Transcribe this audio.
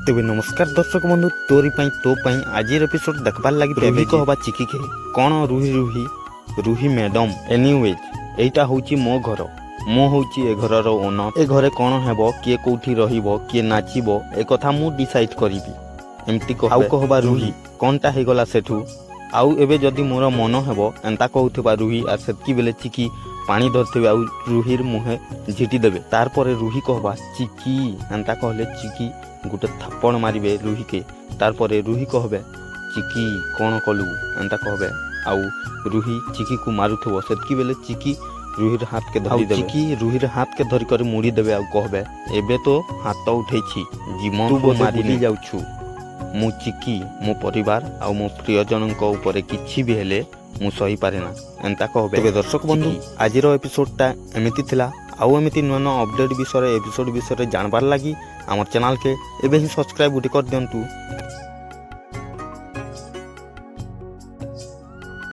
तेबे नमस्कार दर्शक बंधु तोरी तो आज एपिसोड देखबार लगी रुही को हवा चिकी के कौन रुही रुही रुही मैडम एनीवेज एटा होची मो घर मो होची ए घरर ओनर ए घरे कौन हेबो किए कोठी रहिबो किए नाचिबो ए कथा मु डिसाइड करिबी एमती कहबा रुही कोनटा हे गला सेठू आउ एबे जदी मोर मन हेबो एंता कहउथबा रुही आ सेतकी बेले चिकी पानी धरते आउ रुहीर मुहे झिटी देबे तार परे रुही कहबा चिकी एंता कहले चिकी गोटे थप्पड़ मारिबे रुही के तार परे रुही कहबे चिकी कौन कलु एंता कहबे आउ रुही चिकी को मारुथबो सेतकी बेले चिकी रुहीर हाथ के धरि देबे चिकी रुहीर हाथ के धरि कर मुड़ी देबे आउ कहबे एबे तो हाथ उठैछि जीवन तू मारि जाउछु मु चिकी मो परिवार आउ मो प्रियजनक ऊपर किछि भी हेले मु सही पारे ना एंता कहबे। तेबे दर्शक बंधु आजिर एपिसोडटा एमिति थिला आउ एमिति नुआ नुआ अपडेट विषय एपिसोड विषय जानबार लगी आमर चैनल के एबे ही सब्सक्राइब कर दियंतु।